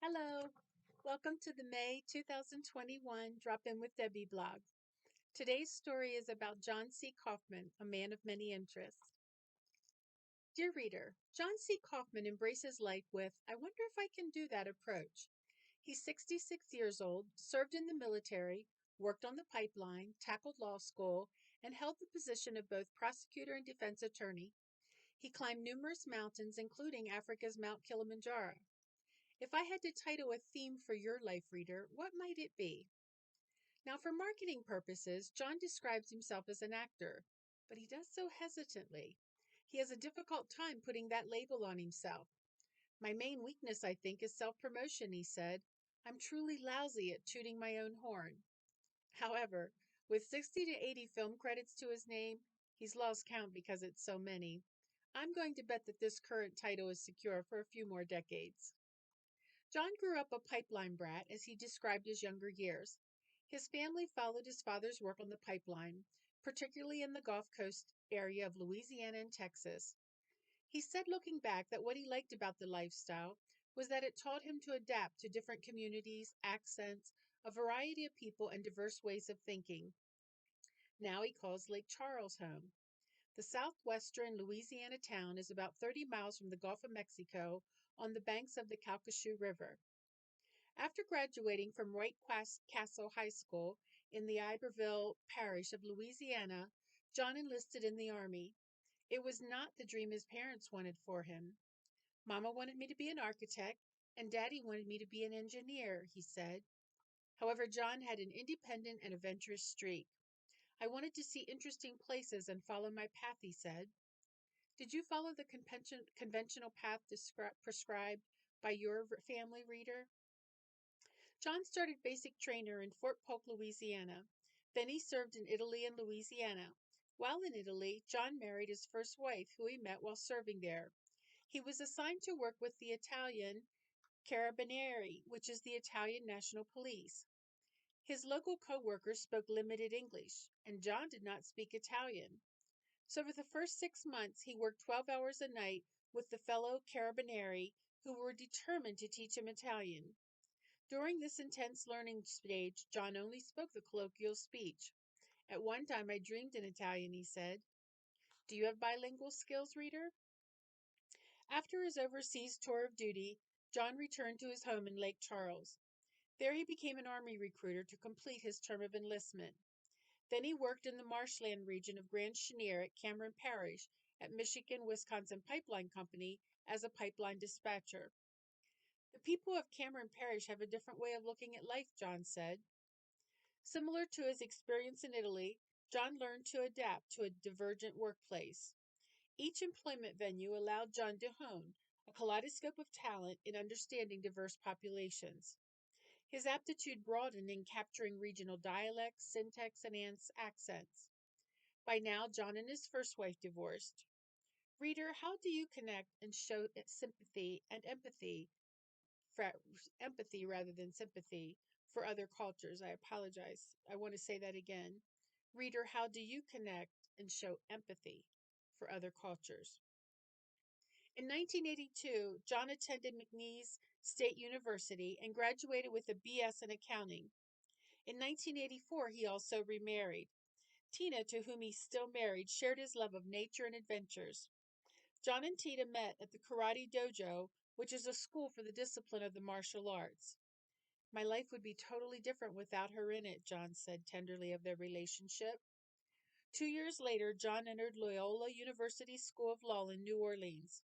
Hello, welcome to the May 2021 Drop In with Debbie blog. Today's story is about John C. Coffman, a man of many interests. Dear reader, John C. Coffman embraces life with, I wonder if I can do that approach. He's 66 years old, served in the military, worked on the pipeline, tackled law school, and held the position of both prosecutor and defense attorney. He climbed numerous mountains, including Africa's Mount Kilimanjaro. If I had to title a theme for your life, reader, what might it be? Now, for marketing purposes, John describes himself as an actor, but he does so hesitantly. He has a difficult time putting that label on himself. My main weakness, I think, is self promotion, he said. I'm truly lousy at tooting my own horn. However, with 60 to 80 film credits to his name, he's lost count because it's so many. I'm going to bet that this current title is secure for a few more decades. John grew up a pipeline brat, as he described his younger years. His family followed his father's work on the pipeline, particularly in the Gulf Coast area of Louisiana and Texas. He said, looking back, that what he liked about the lifestyle was that it taught him to adapt to different communities, accents, a variety of people, and diverse ways of thinking. Now he calls Lake Charles home. The southwestern Louisiana town is about 30 miles from the Gulf of Mexico on the banks of the Calcasieu River. After graduating from White Castle High School in the Iberville parish of Louisiana, John enlisted in the Army. It was not the dream his parents wanted for him. Mama wanted me to be an architect, and Daddy wanted me to be an engineer, he said. However, John had an independent and adventurous streak. I wanted to see interesting places and follow my path, he said. Did you follow the conventional path prescribed by your family, reader? John started basic trainer in Fort Polk, Louisiana. Then he served in Italy and Louisiana. While in Italy, John married his first wife, who he met while serving there. He was assigned to work with the Italian Carabinieri, which is the Italian National Police. His local co-workers spoke limited English, and John did not speak Italian. So for the first 6 months, he worked 12 hours a night with the fellow Carabinieri, who were determined to teach him Italian. During this intense learning stage, John only spoke the colloquial speech. At one time, I dreamed in Italian, he said. Do you have bilingual skills, reader? After his overseas tour of duty, John returned to his home in Lake Charles. There he became an Army recruiter to complete his term of enlistment. Then he worked in the marshland region of Grand Chenier at Cameron Parish at Michigan-Wisconsin Pipeline Company as a pipeline dispatcher. The people of Cameron Parish have a different way of looking at life, John said. Similar to his experience in Italy, John learned to adapt to a divergent workplace. Each employment venue allowed John to hone a kaleidoscope of talent in understanding diverse populations. His aptitude broadened in capturing regional dialects, syntax, and accents. By now, John and his first wife divorced. Reader, how do you connect and show sympathy and for empathy rather than sympathy for other cultures? I apologize. I want to say that again. Reader, how do you connect and show empathy for other cultures? In 1982, John attended McNeese State University and graduated with a BS in accounting. In 1984, he also remarried. Tina, to whom he's still married, shared his love of nature and adventures. John and Tina met at the Karate Dojo, which is a school for the discipline of the martial arts. My life would be totally different without her in it, John said tenderly of their relationship. 2 years later, John entered Loyola University School of Law in New Orleans.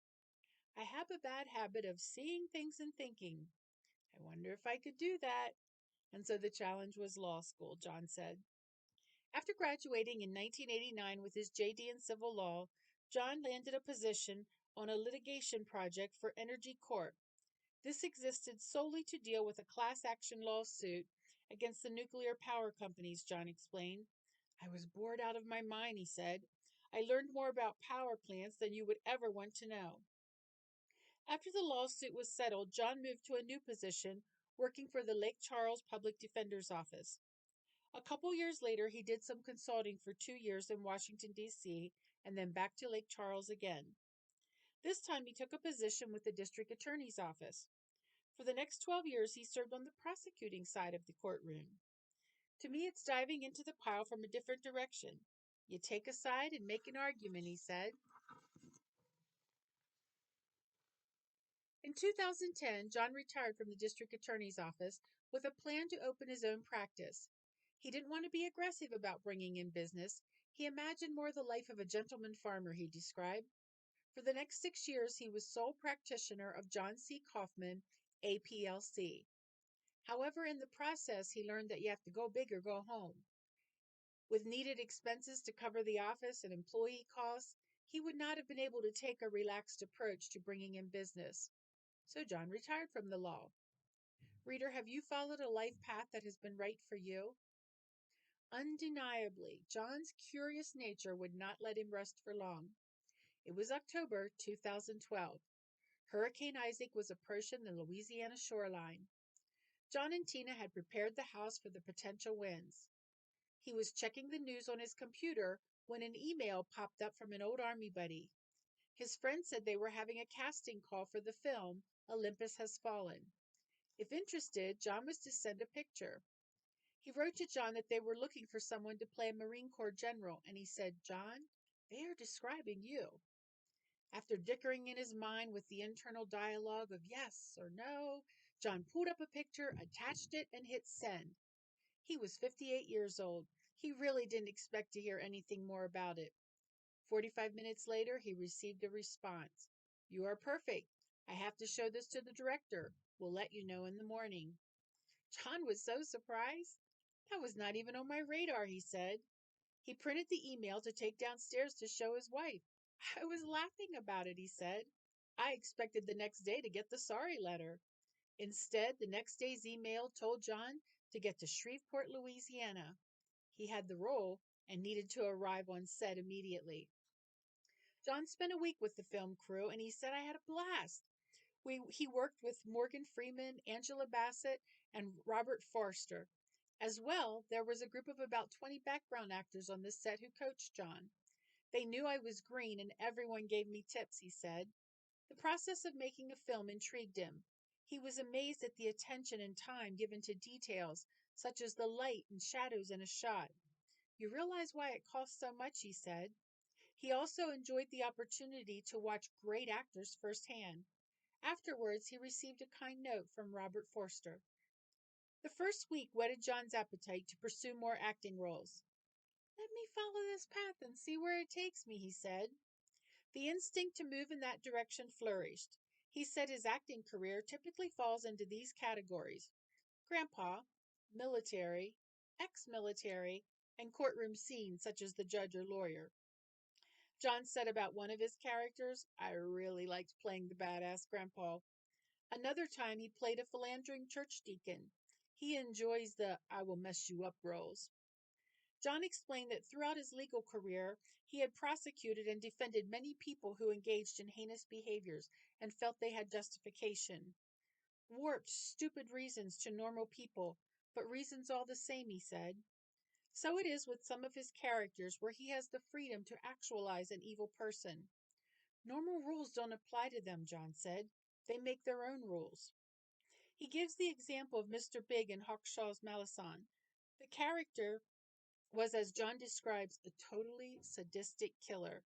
I have a bad habit of seeing things and thinking, I wonder if I could do that. And so the challenge was law school, John said. After graduating in 1989 with his JD in civil law, John landed a position on a litigation project for Energy Corp. This existed solely to deal with a class action lawsuit against the nuclear power companies, John explained. I was bored out of my mind, he said. I learned more about power plants than you would ever want to know. After the lawsuit was settled, John moved to a new position, working for the Lake Charles Public Defender's Office. A couple years later, he did some consulting for 2 years in Washington, D.C., and then back to Lake Charles again. This time, he took a position with the district attorney's office. For the next 12 years, he served on the prosecuting side of the courtroom. To me, it's diving into the pile from a different direction. You take a side and make an argument, he said. In 2010, John retired from the district attorney's office with a plan to open his own practice. He didn't want to be aggressive about bringing in business. He imagined more the life of a gentleman farmer, he described. For the next 6 years, he was sole practitioner of John C. Coffman, APLC. However, in the process, he learned that you have to go big or go home. With needed expenses to cover the office and employee costs, he would not have been able to take a relaxed approach to bringing in business. So John retired from the law. Reader, have you followed a life path that has been right for you? Undeniably, John's curious nature would not let him rest for long. It was October 2012. Hurricane Isaac was approaching the Louisiana shoreline. John and Tina had prepared the house for the potential winds. He was checking the news on his computer when an email popped up from an old army buddy. His friend said they were having a casting call for the film Olympus Has Fallen. If interested, John was to send a picture. He wrote to John that they were looking for someone to play a Marine Corps general, and he said, "John, they are describing you." After dickering in his mind with the internal dialogue of yes or no, John pulled up a picture, attached it, and hit send. He was 58 years old. He really didn't expect to hear anything more about it. 45 minutes later, he received a response. "You are perfect. I have to show this to the director. We'll let you know in the morning." John was so surprised. "That was not even on my radar," he said. He printed the email to take downstairs to show his wife. "I was laughing about it," he said. "I expected the next day to get the sorry letter." Instead, the next day's email told John to get to Shreveport, Louisiana. He had the role and needed to arrive on set immediately. John spent a week with the film crew, and he said, "I had a blast." He worked with Morgan Freeman, Angela Bassett, and Robert Forster. As well, there was a group of about 20 background actors on the set who coached John. "They knew I was green, and everyone gave me tips," he said. The process of making a film intrigued him. He was amazed at the attention and time given to details, such as the light and shadows in a shot. "You realize why it costs so much," he said. He also enjoyed the opportunity to watch great actors firsthand. Afterwards, he received a kind note from Robert Forster. The first week whetted John's appetite to pursue more acting roles. "Let me follow this path and see where it takes me," he said. The instinct to move in that direction flourished. He said his acting career typically falls into these categories: grandpa, military, ex-military, and courtroom scenes such as the judge or lawyer. John said about one of his characters, "I really liked playing the badass grandpa." Another time he played a philandering church deacon. He enjoys the "I will mess you up" roles. John explained that throughout his legal career, he had prosecuted and defended many people who engaged in heinous behaviors and felt they had justification. "Warped, stupid reasons to normal people, but reasons all the same," he said. So it is with some of his characters where he has the freedom to actualize an evil person. "Normal rules don't apply to them," John said. "They make their own rules." He gives the example of Mr. Big in Hawkshaw's Malison. The character was, as John describes, a totally sadistic killer.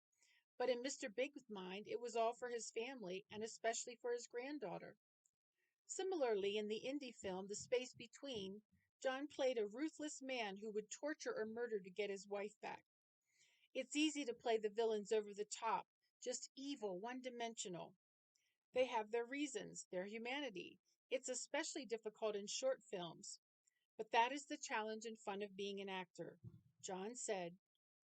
But in Mr. Big's mind, it was all for his family and especially for his granddaughter. Similarly, in the indie film The Space Between, John played a ruthless man who would torture or murder to get his wife back. It's easy to play the villains over the top, just evil, one-dimensional. They have their reasons, their humanity. It's especially difficult in short films. But that is the challenge and fun of being an actor. John said,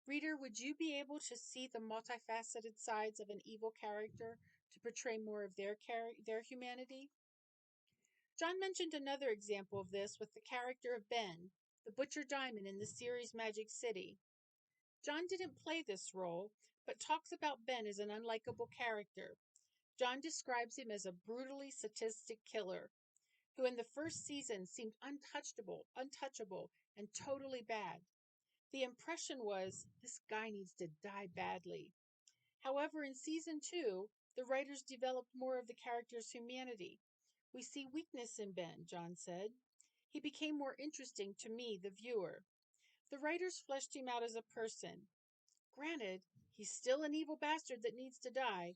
"Reader, would you be able to see the multifaceted sides of an evil character to portray more of their humanity?" John mentioned another example of this with the character of Ben, the Butcher Diamond in the series Magic City. John didn't play this role, but talks about Ben as an unlikable character. John describes him as a brutally sadistic killer, who in the first season seemed untouchable, and totally bad. The impression was, this guy needs to die badly. However, in season 2, the writers developed more of the character's humanity. We see weakness in Ben, John said. He became more interesting to me, the viewer. The writers fleshed him out as a person. Granted, he's still an evil bastard that needs to die,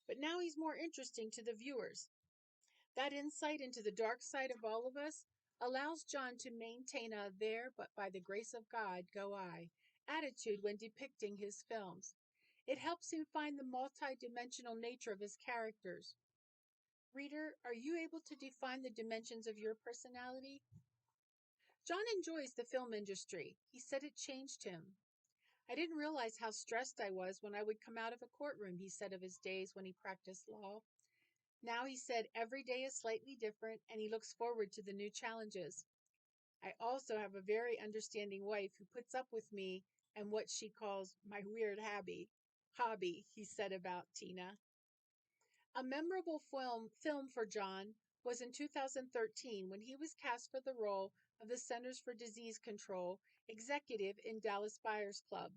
but now he's more interesting to the viewers. That insight into the dark side of all of us allows John to maintain a there but by the grace of God go I attitude when depicting his films. It helps him find the multi-dimensional nature of his characters. Reader, are you able to define the dimensions of your personality? John enjoys the film industry. He said it changed him. I didn't realize how stressed I was when I would come out of a courtroom, he said of his days when he practiced law. Now he said every day is slightly different and he looks forward to the new challenges. I also have a very understanding wife who puts up with me and what she calls my weird hobby, he said about Tina. A memorable film for John was in 2013 when he was cast for the role of the Centers for Disease Control executive in Dallas Buyers Club.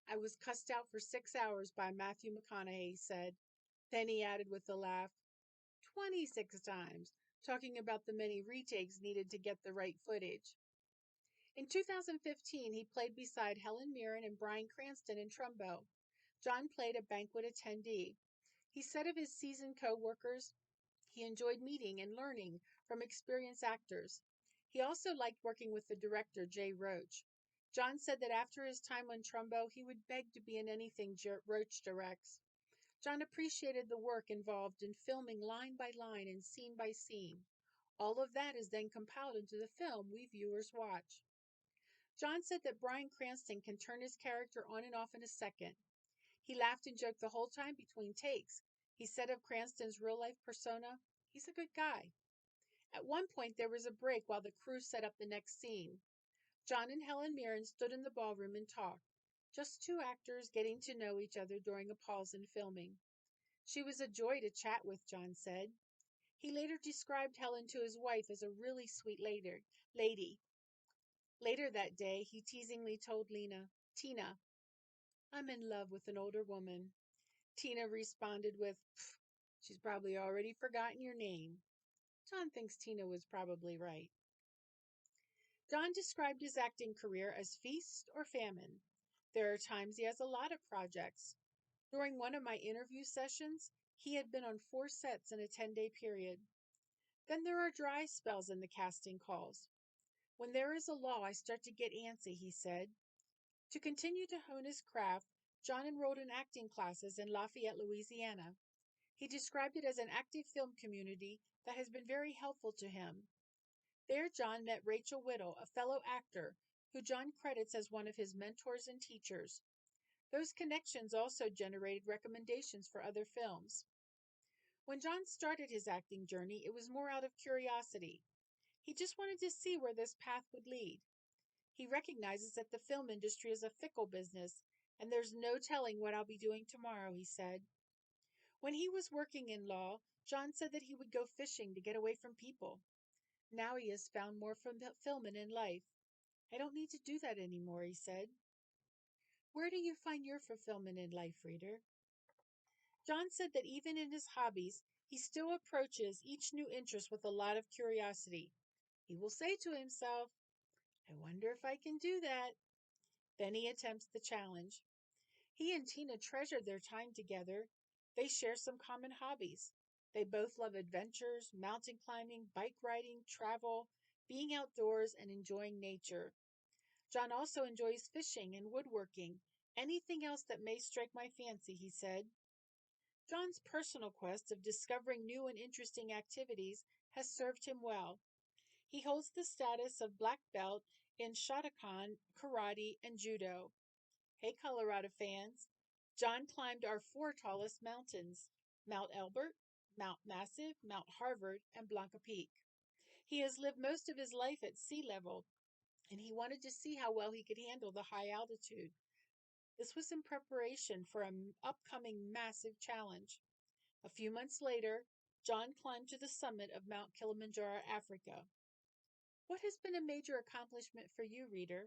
I was cussed out for 6 hours by Matthew McConaughey, he said. Then he added with a laugh, 26 times, talking about the many retakes needed to get the right footage. In 2015, he played beside Helen Mirren and Bryan Cranston in Trumbo. John played a banquet attendee. He said of his seasoned co-workers, he enjoyed meeting and learning from experienced actors. He also liked working with the director, Jay Roach. John said that after his time on Trumbo, he would beg to be in anything Roach directs. John appreciated the work involved in filming line by line and scene by scene. All of that is then compiled into the film we viewers watch. John said that Bryan Cranston can turn his character on and off in a second. He laughed and joked the whole time between takes. He said of Cranston's real life persona, he's a good guy. At one point, there was a break while the crew set up the next scene. John and Helen Mirren stood in the ballroom and talked. Just two actors getting to know each other during a pause in filming. She was a joy to chat with, John said. He later described Helen to his wife as a really sweet lady. Later that day, he teasingly told Tina, I'm in love with an older woman. Tina responded with, she's probably already forgotten your name. John thinks Tina was probably right. John described his acting career as feast or famine. There are times he has a lot of projects. During one of my interview sessions, he had been on 4 sets in a 10-day period. Then there are dry spells in the casting calls. When there is a lull, I start to get antsy, he said. To continue to hone his craft, John enrolled in acting classes in Lafayette, Louisiana. He described it as an active film community that has been very helpful to him. There, John met Rachel Whittle, a fellow actor, who John credits as one of his mentors and teachers. Those connections also generated recommendations for other films. When John started his acting journey, it was more out of curiosity. He just wanted to see where this path would lead. He recognizes that the film industry is a fickle business, and there's no telling what I'll be doing tomorrow, he said. When he was working in law, John said that he would go fishing to get away from people. Now he has found more fulfillment in life. I don't need to do that anymore, he said. Where do you find your fulfillment in life, reader? John said that even in his hobbies, he still approaches each new interest with a lot of curiosity. He will say to himself, I wonder if I can do that. Then he attempts the challenge. He and Tina treasure their time together. They share some common hobbies. They both love adventures, mountain climbing, bike riding, travel, being outdoors, and enjoying nature. John also enjoys fishing and woodworking, anything else that may strike my fancy, he said. John's personal quest of discovering new and interesting activities has served him well. He holds the status of black belt in Shotokan, karate, and judo. Hey, Colorado fans! John climbed our 4 tallest mountains, Mount Elbert, Mount Massive, Mount Harvard, and Blanca Peak. He has lived most of his life at sea level, and he wanted to see how well he could handle the high altitude. This was in preparation for an upcoming massive challenge. A few months later, John climbed to the summit of Mount Kilimanjaro, Africa. What has been a major accomplishment for you, reader?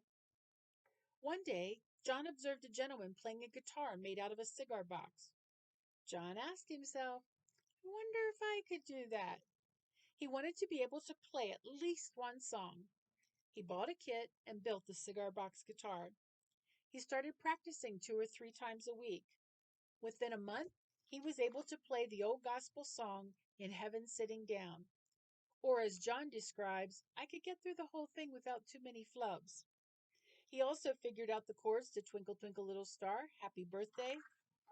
One day, John observed a gentleman playing a guitar made out of a cigar box. John asked himself, I wonder if I could do that. He wanted to be able to play at least one song. He bought a kit and built the cigar box guitar. He started practicing 2 or 3 times a week. Within a month, he was able to play the old gospel song, In Heaven Sitting Down. Or, as John describes, I could get through the whole thing without too many flubs. He also figured out the chords to Twinkle, Twinkle, Little Star, Happy Birthday,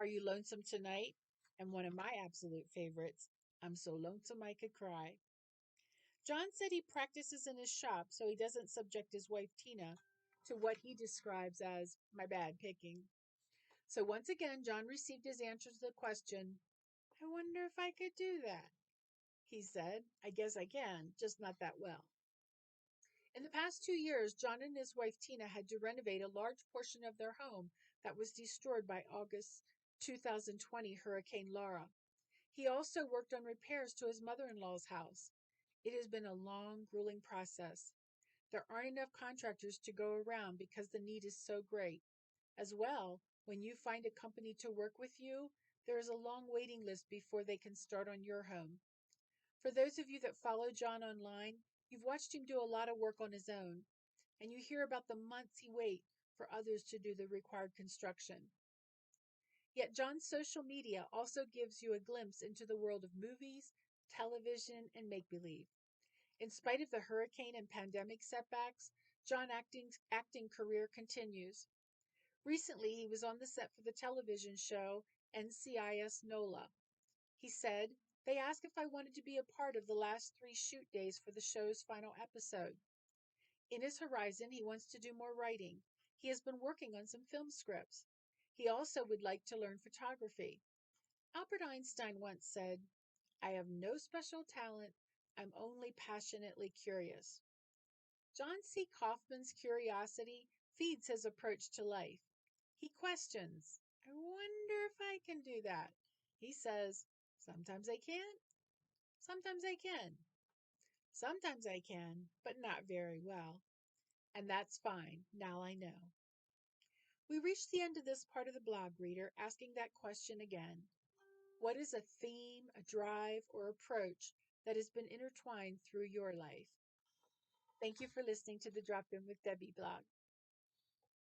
Are You Lonesome Tonight, and one of my absolute favorites, I'm So Lonesome I Could Cry. John said he practices in his shop so he doesn't subject his wife Tina to what he describes as my bad picking. So once again, John received his answer to the question, I wonder if I could do that. He said, I guess I can, just not that well. In the past 2 years, John and his wife Tina had to renovate a large portion of their home that was destroyed by August 2020 Hurricane Laura. He also worked on repairs to his mother in law's house. It has been a long, grueling process. There aren't enough contractors to go around because the need is so great. As well, when you find a company to work with you, there is a long waiting list before they can start on your home. For those of you that follow John online, you've watched him do a lot of work on his own, and you hear about the months he waits for others to do the required construction. Yet John's social media also gives you a glimpse into the world of movies, television, and make-believe. In spite of the hurricane and pandemic setbacks, John's acting career continues. Recently, he was on the set for the television show NCIS NOLA. He said, they asked if I wanted to be a part of the last 3 shoot days for the show's final episode. In his horizon, he wants to do more writing. He has been working on some film scripts. He also would like to learn photography. Albert Einstein once said, I have no special talent, I'm only passionately curious. John C. Coffman's curiosity feeds his approach to life. He questions, I wonder if I can do that. He says, sometimes I can't, sometimes I can. Sometimes I can, but not very well. And that's fine, now I know. We reached the end of this part of the blog, reader, asking that question again. What is a theme, a drive, or approach that has been intertwined through your life? Thank you for listening to the Drop In with Debbie blog.